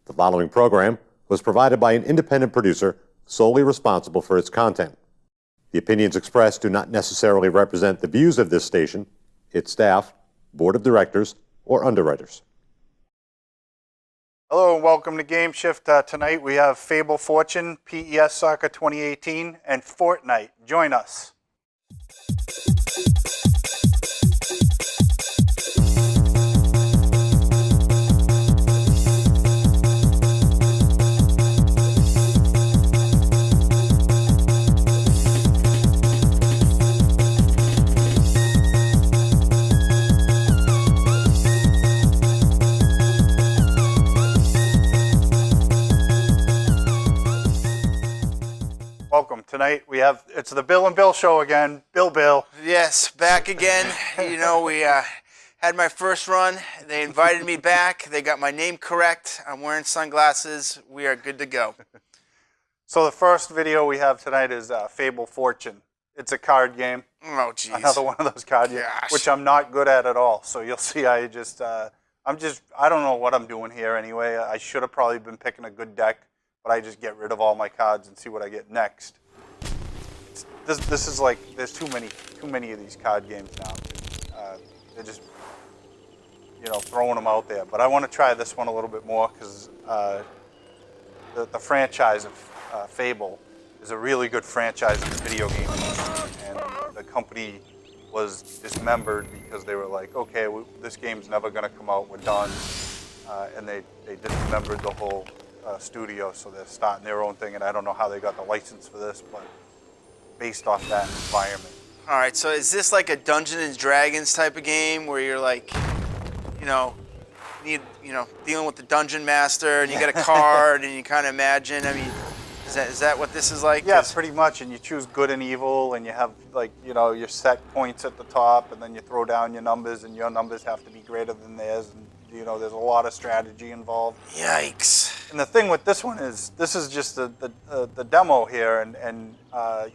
The following program was provided by an independent producer solely responsible for its content. The opinions expressed do not necessarily represent the views of this station, its staff, board of directors, or underwriters. Hello and welcome to GameShift. Tonight we have Fable Fortune, PES Soccer 2018, and Fortnite. Join us. Welcome. Tonight we have, it's the Bill and Bill show again. Bill. Yes, back again. You know, we had my first run. They invited me back. They got my name correct. I'm wearing sunglasses. We are good to go. So the first video we have tonight is Fable Fortune. It's a card game. Oh, geez. Another one of those card games, which I'm not good at all. So you'll see I don't know what I'm doing here anyway. I should have probably been picking a good deck, but I just get rid of all my cards and see what I get next. This is like, there's too many of these card games now. They're just, you know, throwing them out there. But I want to try this one a little bit more because the franchise of Fable is a really good franchise in the video game industry, and the company was dismembered because they were like, okay, this game's never going to come out, we're done, and they dismembered the whole studio, so they're starting their own thing, and I don't know how they got the license for this, but based off that environment. All right, so is this like a Dungeons and Dragons type of game where you're like, dealing with the dungeon master and you get a card and you kind of imagine, I mean, is that what this is like? Yeah, pretty much, and you choose good and evil, and you have, like, you know, your set points at the top, and then you throw down your numbers, and your numbers have to be greater than theirs, and, you know, there's a lot of strategy involved. Yikes. And the thing with this one is, this is just the demo here, and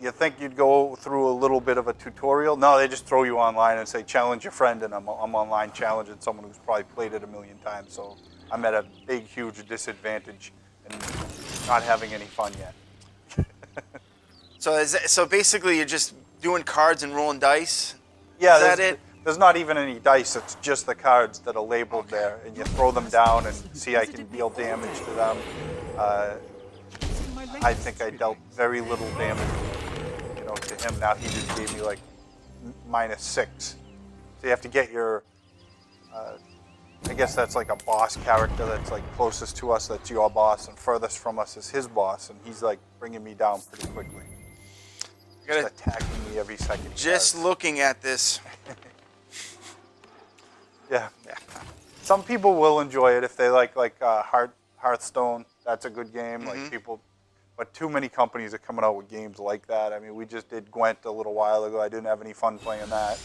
you think you'd go through a little bit of a tutorial. No, they just throw you online and say, challenge your friend, and I'm online challenging someone who's probably played it a million times, so I'm at a big, huge disadvantage and not having any fun yet. So basically you're just doing cards and rolling dice? Yeah, is that it? There's not even any dice, it's just the cards that are labeled there, and you throw them down and see I can deal damage to them. I think I dealt very little damage, you know, to him. Now he just gave me like -6. So you have to get your, I guess that's like a boss character that's like closest to us, that's your boss, and furthest from us is his boss, and he's like bringing me down pretty quickly. Just attacking me every second. Just looking at this. Yeah. Some people will enjoy it if they like Hearthstone. That's a good game. Like people, but too many companies are coming out with games like that. I mean, we just did Gwent a little while ago. I didn't have any fun playing that.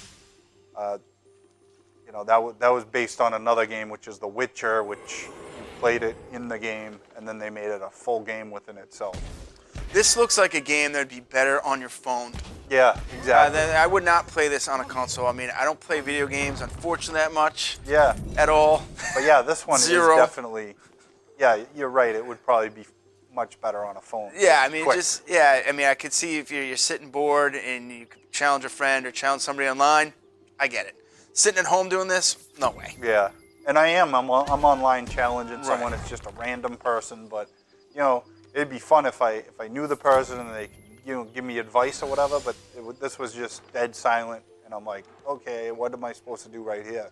You know, that was based on another game, which is The Witcher, which you played it in the game, and then they made it a full game within itself. This looks like a game that would be better on your phone. Yeah, exactly. I would not play this on a console. I mean, I don't play video games, unfortunately, that much. Yeah. At all. But yeah, this one is Zero. definitely, yeah, you're right. It would probably be much better on a phone. Yeah, I mean, quick. I could see if you're sitting bored and you could challenge a friend or challenge somebody online, I get it. Sitting at home doing this, no way. Yeah, and I'm online challenging someone. It's just a random person, but, you know, it'd be fun if I knew the person and they could, you know, give me advice or whatever, but this was just dead silent, and I'm like, okay, what am I supposed to do right here?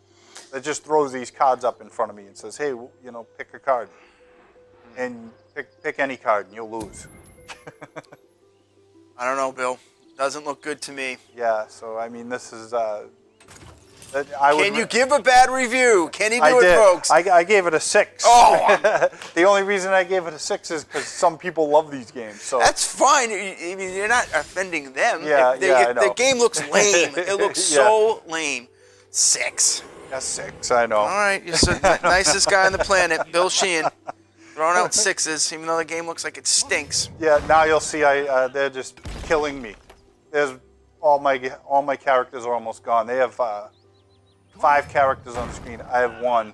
It just throws these cards up in front of me and says, hey, you know, pick a card. And pick any card and you'll lose. I don't know, Bill. Doesn't look good to me. Yeah, so I mean, this is... Can you give a bad review? Can you do it, folks? I gave it a 6. Oh! The only reason I gave it a 6 is because some people love these games. So that's fine. I mean, you're not offending them. Yeah, I know. The game looks lame. It looks so lame. 6. A 6, I know. All right, you're the nicest guy on the planet, Bill Sheehan. Throwing out 6s, even though the game looks like it stinks. Yeah, now you'll see they're just killing me. There's all my characters are almost gone. They have 5 characters on screen. I have 1.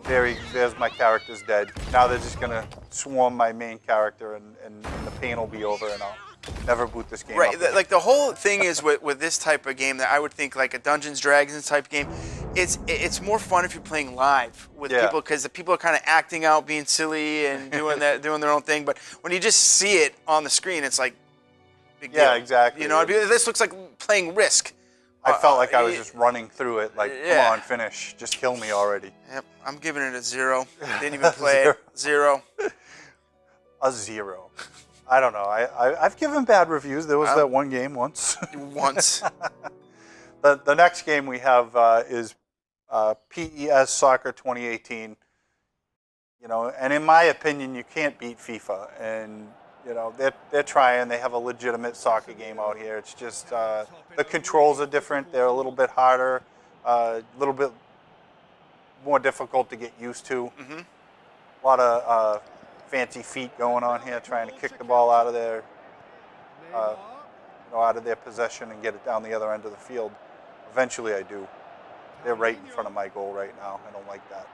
there's my character's dead. Now they're just gonna swarm my main character, and the pain will be over, and I'll never boot this game Right, up again. like the whole thing is with this type of game that I would think like a Dungeons Dragons type game, it's more fun if you're playing live with people, because the people are kind of acting out, being silly and doing their own thing. But when you just see it on the screen, it's like big deal. Yeah, exactly. You know, this looks like playing Risk. I felt like I was just running through it, like, come on, finish, just kill me already. Yep, I'm giving it a 0. Didn't even play it. 0. A 0. I don't know. I've given bad reviews. There was that one game once. Once. The next game we have is PES Soccer 2018. You know, and in my opinion, you can't beat FIFA. And you know, they're trying. They have a legitimate soccer game out here. It's just the controls are different. They're a little bit harder, a little bit more difficult to get used to. Mm-hmm. A lot of fancy feet going on here, trying to kick the ball out of their, out of their possession and get it down the other end of the field. Eventually, I do. They're right in front of my goal right now. I don't like that.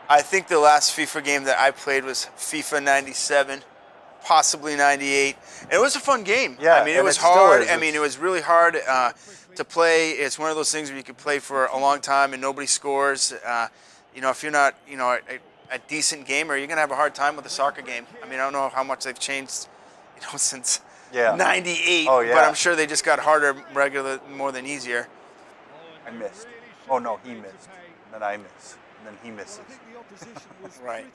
I think the last FIFA game that I played was FIFA 97, possibly 98. And it was a fun game. Yeah, I mean, it and was it still hard. is. I mean, it was really hard to play. It's one of those things where you can play for a long time and nobody scores. You know, if you're not, you know, a decent gamer, you're going to have a hard time with a soccer game. I mean, I don't know how much they've changed, you know, since 98. Oh, yeah. But I'm sure they just got harder more than easier. I missed. Oh, no, he missed. And then I miss. And then he misses. Right.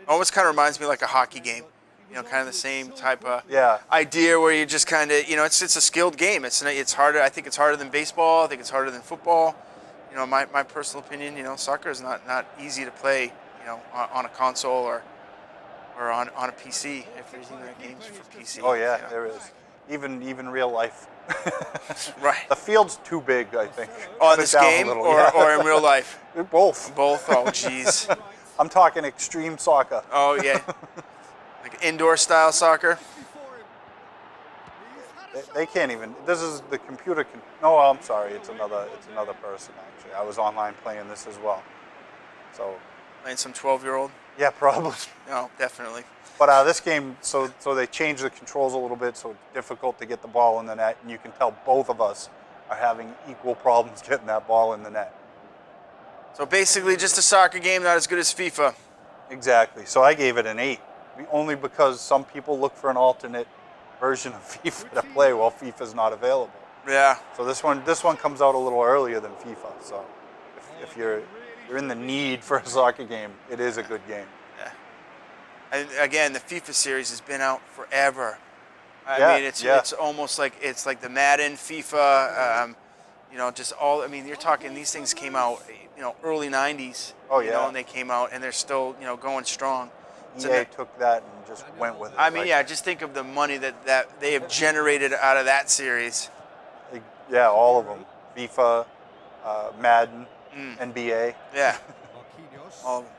Almost kind of reminds me like a hockey game. You know, kind of the same type of idea where you just kind of, you know, it's a skilled game. It's harder. I think it's harder than baseball. I think it's harder than football. You know, my personal opinion, you know, soccer is not easy to play, you know, on a console or on a PC, if there's even games for PC. Oh, yeah, you know. there is. Even real life. Right. The field's too big, I think. On this game or in real life? Both. Both? Oh, jeez. I'm talking extreme soccer. Oh, yeah. Like indoor style soccer? They can't even. This is the computer. No, I'm sorry. It's another person actually. I was online playing this as well. So. Playing some 12-year-old? Yeah, probably. No, definitely. But this game, so they changed the controls a little bit, so it's difficult to get the ball in the net, and you can tell both of us are having equal problems getting that ball in the net. So basically, just a soccer game, not as good as FIFA. Exactly. So I gave it an 8, only because some people look for an alternate version of FIFA to play while FIFA's not available. Yeah. So this one comes out a little earlier than FIFA. So if you're in the need for a soccer game, it is a good game. Yeah. And again, the FIFA series has been out forever. I mean, it's almost like it's like the Madden, FIFA. You know, just all. I mean, you're talking. These things came out, you know, early '90s. Oh, You know, and they came out, and they're still, you know, going strong. EA took that and just went with it. I mean, just think of the money that they have generated out of that series. Yeah, all of them. FIFA, Madden, NBA. Yeah. All of them.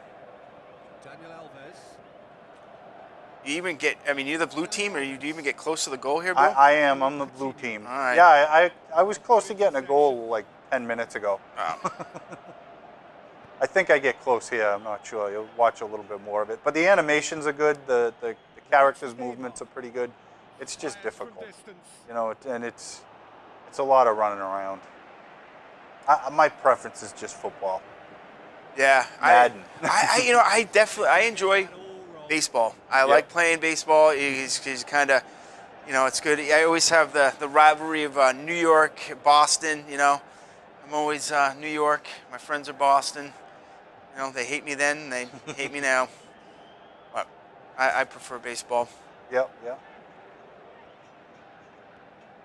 You even get, I mean, you're the blue team, or do you even get close to the goal here, Bill? I am. I'm the blue team. All right. Yeah, I was close to getting a goal like 10 minutes ago. Oh. I think I get close here. I'm not sure. You'll watch a little bit more of it. But the animations are good. The characters' movements are pretty good. It's just difficult, you know. And it's a lot of running around. My preference is just football. Yeah, Madden. I enjoy baseball. I like playing baseball. He's kind of, you know, it's good. I always have the rivalry of New York, Boston. You know, I'm always New York. My friends are Boston. You know, they hate me then, they hate me now. But I prefer baseball. Yep.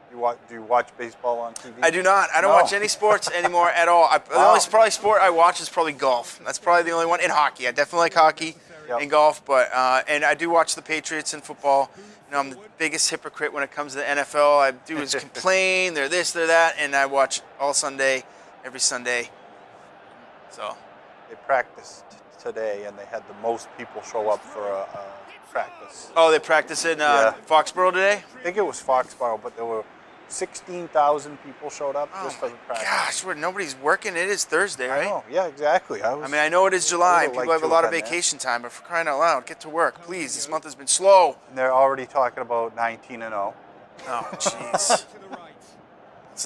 Do you watch baseball on TV? I do not. I don't watch any sports anymore at all. The only probably sport I watch is probably golf. That's probably the only one. And hockey. I definitely like hockey and golf. But and I do watch the Patriots in football. You know, I'm the biggest hypocrite when it comes to the NFL. All I do is complain. They're this, they're that, and I watch all Sunday, every Sunday. So. They practiced today, and they had the most people show up for a practice. Oh, they practiced in Foxborough today? I think it was Foxborough, but there were 16,000 people showed up just for the practice. Gosh, where nobody's working. It is Thursday, right? I know. Yeah, exactly. I mean, I know it is July. People have a lot of vacation time, but for crying out loud, get to work, please. This month has been slow. And they're already talking about 19-0. Oh, jeez.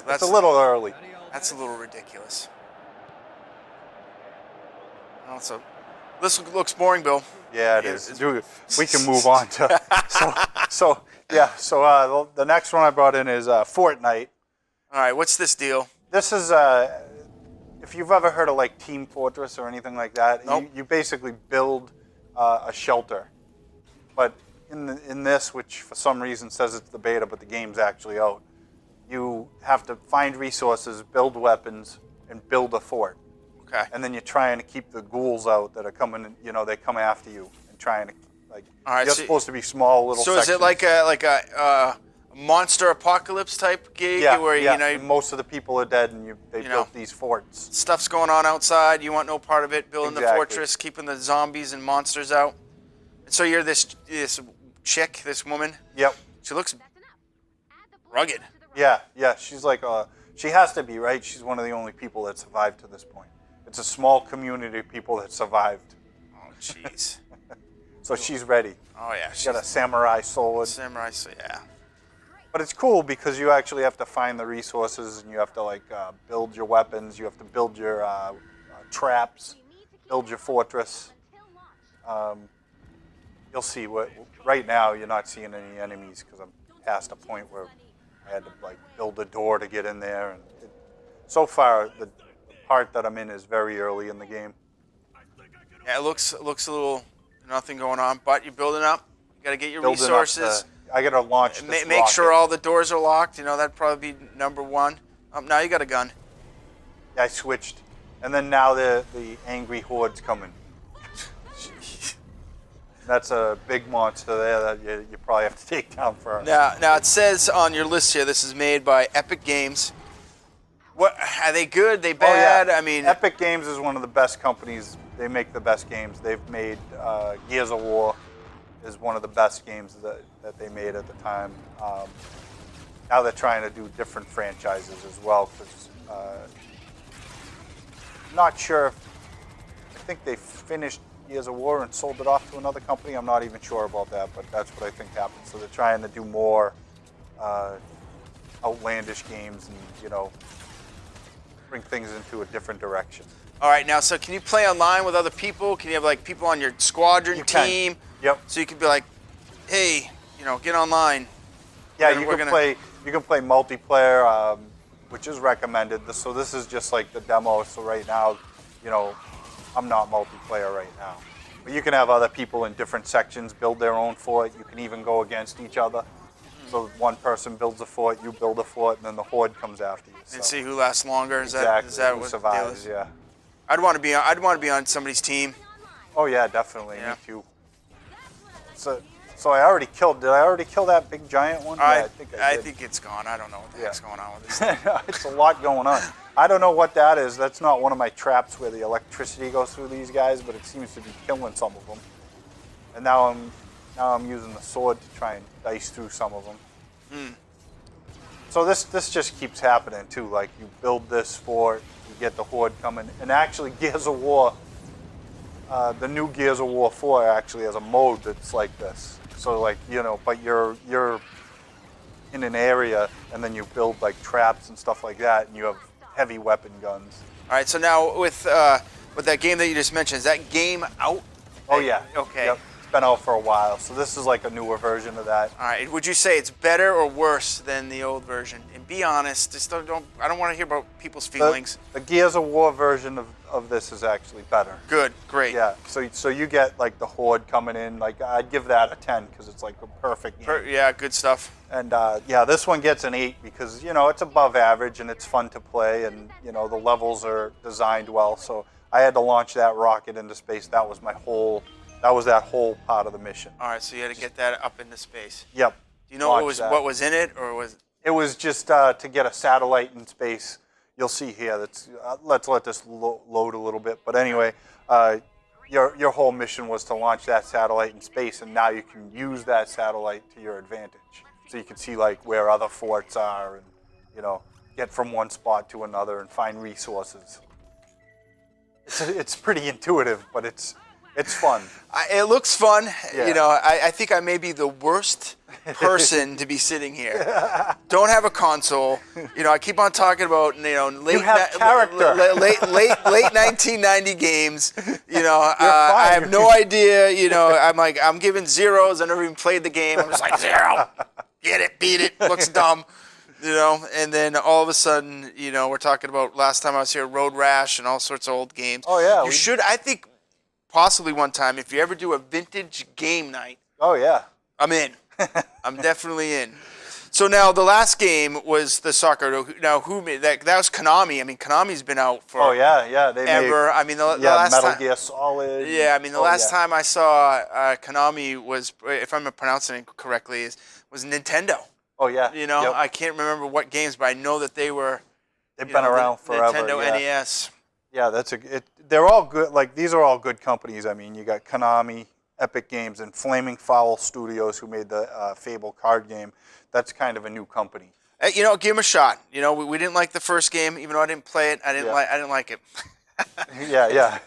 That's a little early. That's a little ridiculous. Oh, so this looks boring, Bill. Yeah, it is. We can move on to the next one I brought in is Fortnite. All right, what's this deal? This is if you've ever heard of like Team Fortress or anything like that, nope. you basically build a shelter. But in this, which for some reason says it's the beta, but the game's actually out, you have to find resources, build weapons, and build a fort. Okay. And then you're trying to keep the ghouls out that are coming. They come after you and trying to like. All right, you're supposed to be small little. So sections. is it like a monster apocalypse type gig? Yeah, where and most of the people are dead, and they built these forts. Stuff's going on outside. You want no part of it. Building Exactly. the fortress, keeping the zombies and monsters out. And so you're this chick, this woman. Yep. She looks rugged. Yeah. She's like she has to be, right? She's one of the only people that survived to this point. It's a small community of people that survived. Oh, jeez. So she's ready. Oh, yeah. She's got a samurai sword. Yeah. But it's cool because you actually have to find the resources and you have to build your weapons. You have to build your traps, build your fortress. You'll see right now you're not seeing any enemies because I'm past a point where I had to build a door to get in there. And so far the part that I'm in is very early in the game. Yeah, it looks a little nothing going on, but you're building up. You got to get your resources. I got to launch this Make sure all the doors are locked. That'd probably be number one. Now you got a gun. Yeah, I switched. And then now the angry horde's coming. That's a big monster there that you probably have to take down first. Now it says on your list here, this is made by Epic Games. What are they good? They bad? Oh, yeah. I mean, Epic Games is one of the best companies. They make the best games. They've made Gears of War is one of the best games that they made at the time. Now they're trying to do different franchises as well. Because not sure if I think they finished Gears of War and sold it off to another company. I'm not even sure about that, but that's what I think happened. So they're trying to do more outlandish games and bring things into a different direction. All right, now, so can you play online with other people? Can you have people on your squadron team? Yep. So you could be like, hey, get online. Yeah, you can play multiplayer, which is recommended. So this is just like the demo. So right now, I'm not multiplayer right now. But you can have other people in different sections build their own fort. You can even go against each other. So one person builds a fort, you build a fort, and then the horde comes after you. And see who lasts longer. Exactly. Is that who what survives? Yeah. I'd want to be on somebody's team. Oh yeah, definitely. Yeah. Me too. So I already killed. Did I already kill that big giant one? I think I did. think it's gone. I don't know what the heck's going on with this. It's a lot going on. I don't know what that is. That's not one of my traps where the electricity goes through these guys, but it seems to be killing some of them. And now I'm using the sword to try and dice through some of them. So this just keeps happening too. Like you build this fort, you get the horde coming, and actually Gears of War, the new Gears of War 4 actually has a mode that's like this. So but you're in an area, and then you build traps and stuff like that, and you have heavy weapon guns. All right, so now with that game that you just mentioned, is that game out? Oh yeah. Okay. Yep. It's been out for a while, so this is like a newer version of that. All right. Would you say it's better or worse than the old version? And be honest. Just I don't want to hear about people's feelings. The Gears of War version of this is actually better. Good. Great. Yeah. So you get the horde coming in. I'd give that a 10 because it's a perfect game. Yeah. Good stuff. And this one gets an 8 because it's above average and it's fun to play, and the levels are designed well. So I had to launch that rocket into space. That was that whole part of the mission. All right, so you had to get that up into space. Yep. Do you know what was in it, or was? It was just to get a satellite in space. You'll see here. That's let's let this load a little bit. But anyway, your whole mission was to launch that satellite in space, and now you can use that satellite to your advantage. So you can see where other forts are and get from one spot to another and find resources. It's pretty intuitive, but it's fun. It looks fun. Yeah. I think I may be the worst person to be sitting here. Don't have a console. I keep on talking about late You have character. late 1990 games. I have no idea. I'm giving zeros. I never even played the game. I'm just like 0. Get it, beat it. Looks dumb. And then all of a sudden, we're talking about last time I was here, Road Rash and all sorts of old games. Oh yeah. You should. I think possibly one time if you ever do a vintage game night. Oh yeah. I'm in. I'm definitely in. So now the last game was the soccer. Now who made that? That was Konami. I mean, Konami's been out for they ever. Made, I mean, the last Metal time, Gear Solid. Yeah, I mean, the last time I saw Konami was, if I'm pronouncing it correctly, was Nintendo. Oh yeah. Yep. I can't remember what games, but I know that they've been around forever. Nintendo NES. Yeah, they're all good. Like these are all good companies. I mean, you got Konami, Epic Games, and Flaming Fowl Studios, who made the Fable card game. That's kind of a new company. Give them a shot. We didn't like the first game, even though I didn't play it. I didn't like it. Yeah.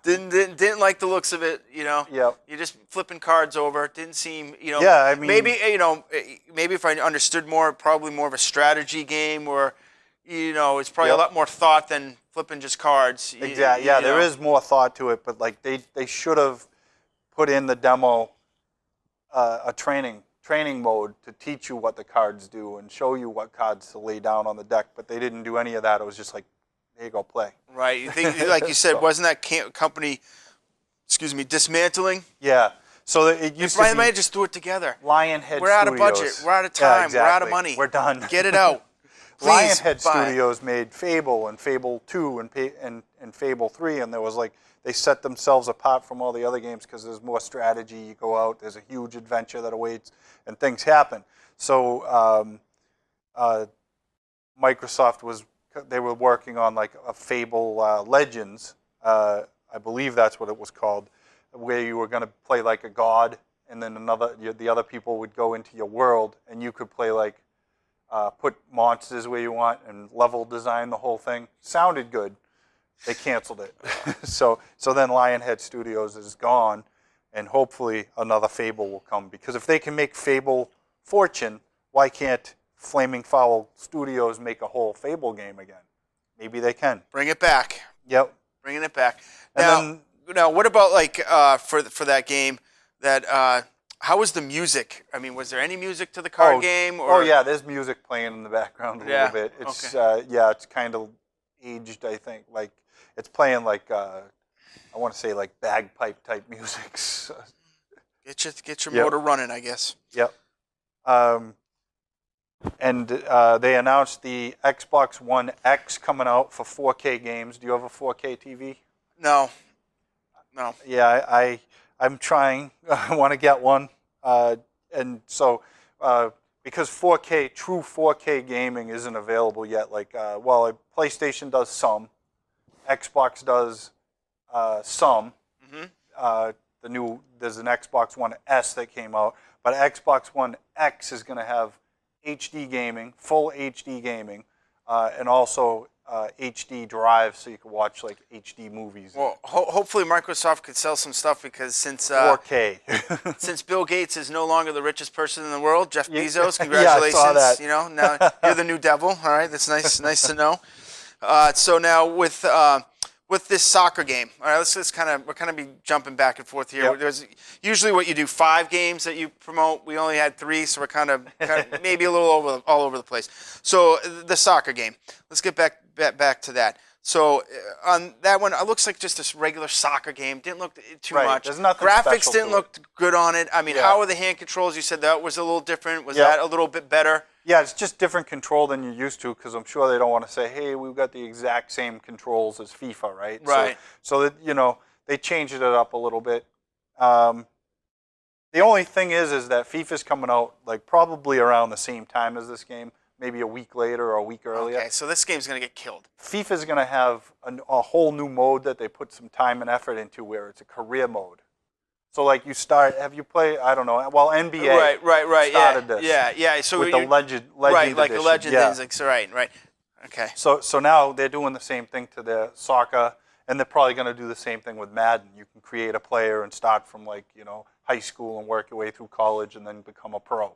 Didn't like the looks of it. Yep. You're just flipping cards over. Didn't seem. Yeah, I mean, maybe if I understood more, probably more of a strategy game, or it's probably a lot more thought than flipping just cards. Exactly. Yeah, there is more thought to it, but like they should have put in the demo a training mode to teach you what the cards do and show you what cards to lay down on the deck, but they didn't do any of that. It was just like, there you go, play. Right. You think, like you said, wasn't that company, dismantling? Yeah. So it used to be. They might just do it together. Lionhead Studios. We're out of budget. We're out of time. Yeah, exactly. We're out of money. We're done. Get it out. Please, Lionhead Studios made Fable and Fable 2 and Fable 3, and there was like, they set themselves apart from all the other games because there's more strategy. You go out, there's a huge adventure that awaits, and things happen. So Microsoft they were working on like a Fable Legends, I believe that's what it was called, where you were going to play like a god, and then the other people would go into your world, and you could play like put monsters where you want and level design the whole thing. Sounded good. They canceled it. so then Lionhead Studios is gone, and hopefully another Fable will come, because if they can make Fable fortune, why can't Flaming Fowl Studios make a whole Fable game again? Maybe they can. Bring it back. Yep. Bringing it back. And Now, what about like for that game? How was the music? I mean, was there any music to the card game? Or? Oh yeah, there's music playing in the background a little bit. It's it's kind of aged, I think. Like it's playing like I want to say like bagpipe type music. Get your motor running, I guess. Yep. And they announced the Xbox One X coming out for 4K games. Do you have a 4K TV? No. Yeah, I'm trying. I want to get one. And so, because true 4K gaming isn't available yet, like, PlayStation does some, Xbox does some. Mm-hmm. There's an Xbox One S that came out, but Xbox One X is going to have HD gaming, full HD gaming, and also HD drive, so you can watch like HD movies. Well, hopefully Microsoft could sell some stuff, because since 4K, since Bill Gates is no longer the richest person in the world, Jeff Bezos, congratulations. Yeah, I saw that. Now you're the new devil. All right, that's nice to know. So now with this soccer game, all right, we're kind of be jumping back and forth here. Yep. There's usually what you do 5 games that you promote. We only had 3, so we're kind of maybe a little all over the place. So the soccer game. Let's get back to that. So on that one, it looks like just a regular soccer game. Didn't look too much. There's nothing Graphics special didn't to look good on it. I mean, how are the hand controls? You said that was a little different. Was that a little bit better? Yeah, it's just different control than you're used to, because I'm sure they don't want to say, hey, we've got the exact same controls as FIFA, right? Right. So that, they changed it up a little bit. The only thing is that FIFA's coming out like probably around the same time as this game, maybe a week later or a week earlier. Okay, so this game's going to get killed. FIFA's going to have a whole new mode that they put some time and effort into, where it's a career mode. So like you start, have you played? I don't know. Well, NBA. Right. Started this. Yeah. So with the legend right, like edition. the legend things. Like so, right. Okay. So now they're doing the same thing to their soccer, and they're probably going to do the same thing with Madden. You can create a player and start from high school and work your way through college and then become a pro.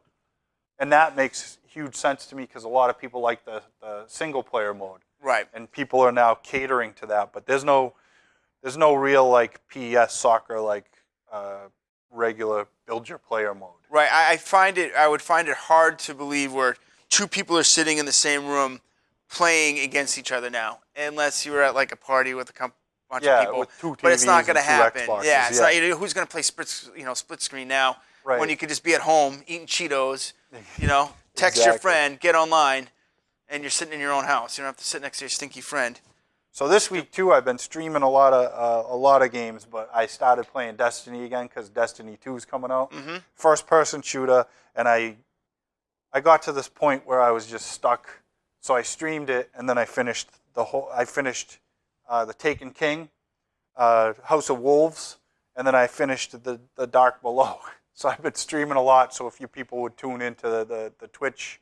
And that makes huge sense to me because a lot of people like the single player mode. Right. And people are now catering to that, but there's no real like PES soccer like regular build your player mode. Right. I would find it hard to believe where two people are sitting in the same room playing against each other now, unless you were at like a party with a bunch of people. With two TVs but it's not going to happen. Xboxes, It's not. Who's going to play split screen now? Right. When you could just be at home eating Cheetos, text your Exactly. friend, get online, and you're sitting in your own house. You don't have to sit next to your stinky friend. So this week too, I've been streaming a lot of games, but I started playing Destiny again because Destiny 2 is coming out. Mm-hmm. First person shooter, and I got to this point where I was just stuck. So I streamed it, and then I finished the Taken King, House of Wolves, and then I finished the Dark Below. So I've been streaming a lot. So if you people would tune into the Twitch,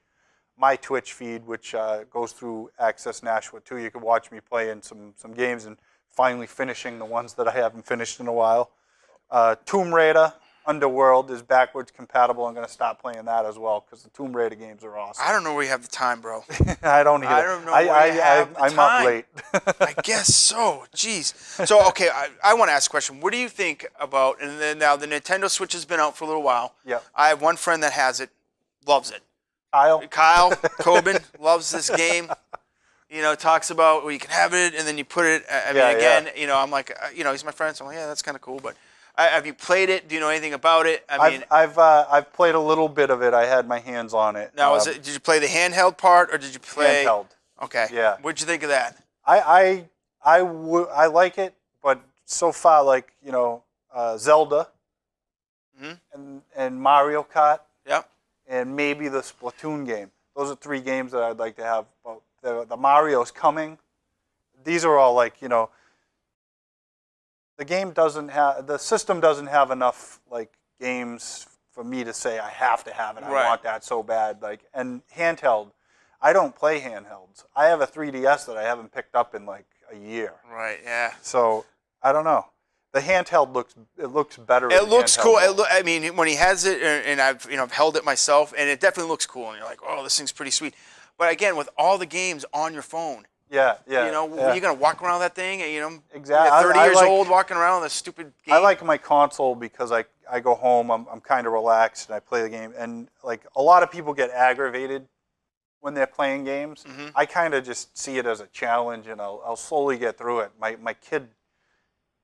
my Twitch feed, which goes through Access Nashua too, you can watch me playing some games and finally finishing the ones that I haven't finished in a while. Tomb Raider Underworld is backwards compatible. I'm going to stop playing that as well because the Tomb Raider games are awesome. I don't know where you have the time, bro. I don't either. I don't know where you have the I'm time. up late. I guess so. Jeez. So, okay, I want to ask a question. What do you think about, and then now the Nintendo Switch has been out for a little while. Yep. I have one friend that has it, loves it. Kyle Coben loves this game. Talks about, well, you can have it, and then you put it, I'm like, he's my friend, so I'm like, yeah, that's kind of cool, but have you played it? Do you know anything about it? I've played a little bit of it. I had my hands on it. Now, did you play the handheld part, or did you play handheld? Okay. Yeah. What'd you think of that? I like it, but so far, like Zelda, and Mario Kart, Yep. and maybe the Splatoon game. Those are 3 games that I'd like to have. But the Mario's coming. These are all like the system doesn't have enough like games for me to say I have to have it. I want that so bad. And handheld, I don't play handhelds. I have a 3DS that I haven't picked up in like a year. Right. Yeah. So I don't know. The handheld looks better. It looks cool. Mode. When he has it, and I've held it myself, and it definitely looks cool. And you're like, oh, this thing's pretty sweet. But again, with all the games on your phone. Yeah. You're gonna walk around that thing, and exactly. You're 30 years old walking around with a stupid game. I like my console because I go home, I'm kind of relaxed, and I play the game. And like a lot of people get aggravated when they're playing games. Mm-hmm. I kind of just see it as a challenge, and I'll slowly get through it. My kid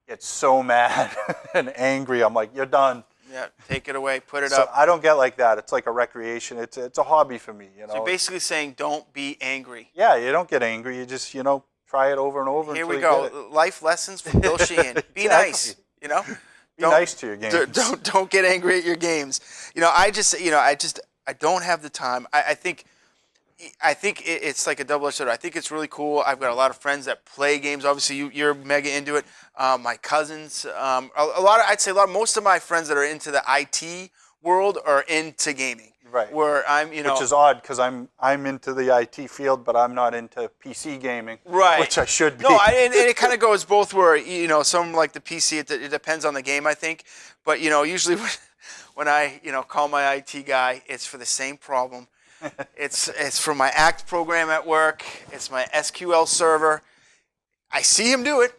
gets so mad and angry. I'm like, you're done. Yeah, take it away, put it So up. I don't get like that. It's like a recreation. It's a hobby for me. So you're basically saying don't be angry. Yeah, you don't get angry. You just try it over and over. Here until we you go. get it. Life lessons from Bill Sheehan. Be nice. Be nice to your games. Don't get angry at your games. I don't have the time. I think it's like a double-edged sword. I think it's really cool. I've got a lot of friends that play games. Obviously, you're mega into it. My cousins, most of my friends that are into the IT world are into gaming. Right. Where I'm, which is odd because I'm into the IT field, but I'm not into PC gaming. Right. Which I should be. No, and it kind of goes both where some like the PC. It depends on the game, I think. But usually when I call my IT guy, it's for the same problem. It's for my ACT program at work. It's my SQL server. I see him do it.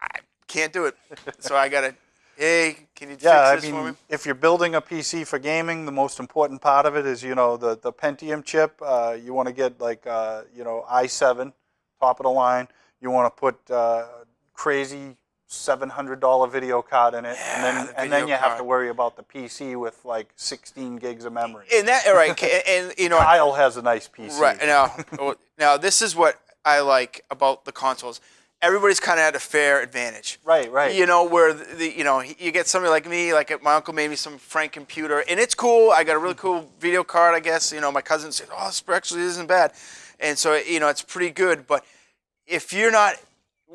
I can't do it. So I got to, hey, can you fix this for me? If you're building a PC for gaming, the most important part of it is, the Pentium chip. You want to get i7, top of the line. You want to put crazy $700 video card in it, and then you have to worry about the PC with like 16 gigs of memory. And that, all right, and Kyle has a nice PC. Right now, this is what I like about the consoles. Everybody's kind of at a fair advantage. Right. Where you get somebody like me, like my uncle made me some Frank computer, and it's cool. I got a really cool video card, I guess. My cousin said, "Oh, this actually isn't bad," and so it's pretty good. But if you're not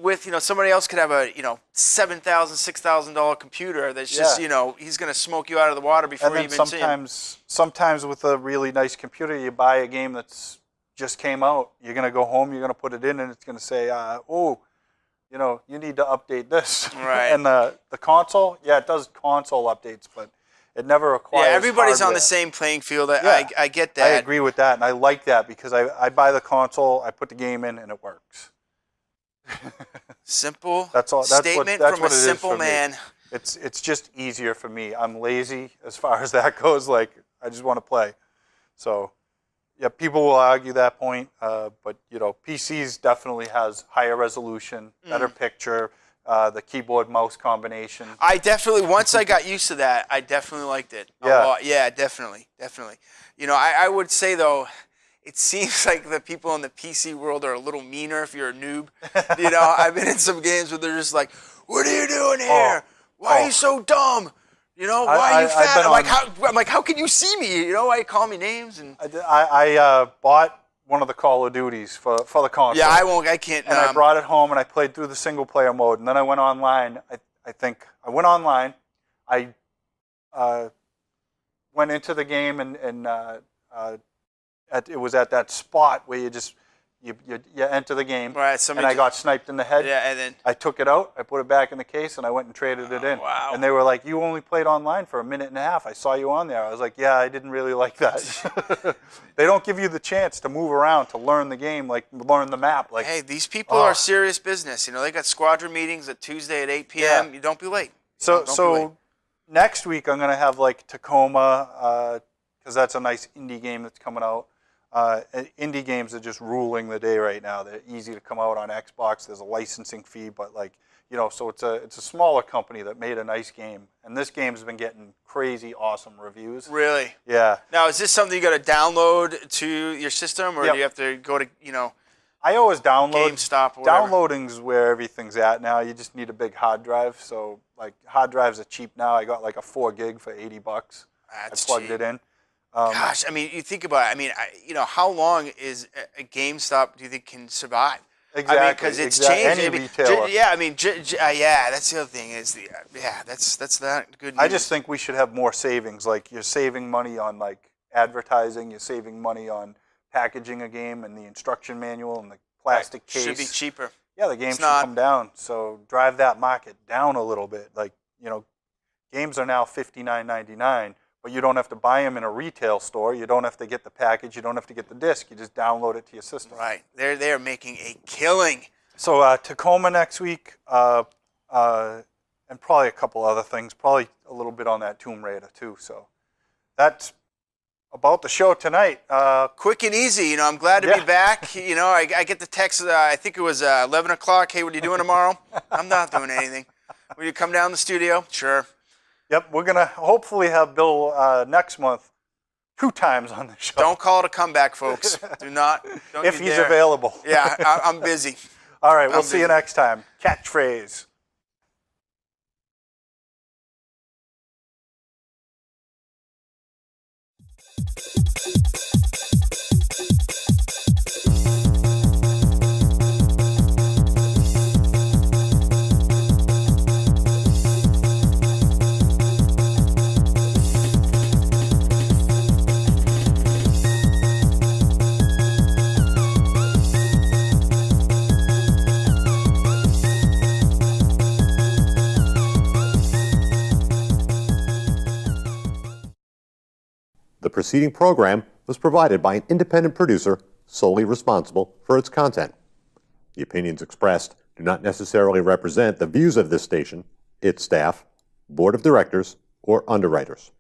with, somebody else could have a, $7,000, $6,000 computer that's just, he's going to smoke you out of the water before you even see him. Sometimes with a really nice computer, you buy a game that's just came out. You're going to go home, you're going to put it in, and it's going to say, you need to update this. Right. And the console, it does console updates, but it never requires everybody's hardware. on the same playing field. I get that. I agree with that, and I like that because I buy the console, I put the game in, and it works. Simple that's statement what from a simple man. Me. It's just easier for me. I'm lazy as far as that goes. Like, I just want to play. So, yeah, people will argue that point, but PCs definitely has higher resolution, better picture, the keyboard mouse combination. Once I got used to that, I definitely liked it. Yeah, definitely. I would say though, it seems like the people in the PC world are a little meaner if you're a noob. I've been in some games where they're just like, "What are you doing here? Why are you so dumb? Why are you fat?" I'm like, how can you see me? Why you call me names? And I bought one of the Call of Duties for the console. Yeah, I can't. And I brought it home and I played through the single player mode, and then I went online. I think I went online. I went into the game and it was at that spot where you just you enter the game. Right. And I got sniped in the head. Yeah, and then I took it out. I put it back in the case, and I went and traded it in. Wow. And they were like, "You only played online for a minute and a half. I saw you on there." I was like, "Yeah, I didn't really like that." They don't give you the chance to move around, to learn the game, like learn the map. Like, hey, these people are serious business. They got squadron meetings at Tuesday at 8 p.m. You don't be late. So next week I'm gonna have like Tacoma, because that's a nice indie game that's coming out. Indie games are just ruling the day right now. They're easy to come out on Xbox. There's a licensing fee, but so it's a smaller company that made a nice game, and this game's been getting crazy awesome reviews. Really? Yeah. Now, is this something you got to download to your system, or do you have to go to I always download. GameStop or whatever? Downloading's where everything's at now. You just need a big hard drive. So hard drives are cheap now. I got like a 4 gig for $80. That's I plugged cheap. it in. Gosh, you think about it. How long is a GameStop do you think can survive? Exactly. Because it's changed. Any retailer. That's the other thing is that's that good news. I just think we should have more savings. Like, you're saving money on advertising. You're saving money on packaging a game and the instruction manual and the plastic case. Should be cheaper. Yeah, the game should come down. So drive that market down a little bit. Games are now $59.99. But you don't have to buy them in a retail store. You don't have to get the package. You don't have to get the disc. You just download it to your system. Right. They're making a killing. So Tacoma next week, and probably a couple other things. Probably a little bit on that Tomb Raider too. So that's about the show tonight. Quick and easy. I'm glad to be back. I get the text. I think it was 11 o'clock. Hey, what are you doing tomorrow? I'm not doing anything. Will you come down to the studio? Sure. Yep, we're going to hopefully have Bill next month 2 times on the show. Don't call it a comeback, folks. Don't if he's available. Yeah, I'm busy. All right, we'll see you next time. Catchphrase. The preceding program was provided by an independent producer solely responsible for its content. The opinions expressed do not necessarily represent the views of this station, its staff, board of directors, or underwriters.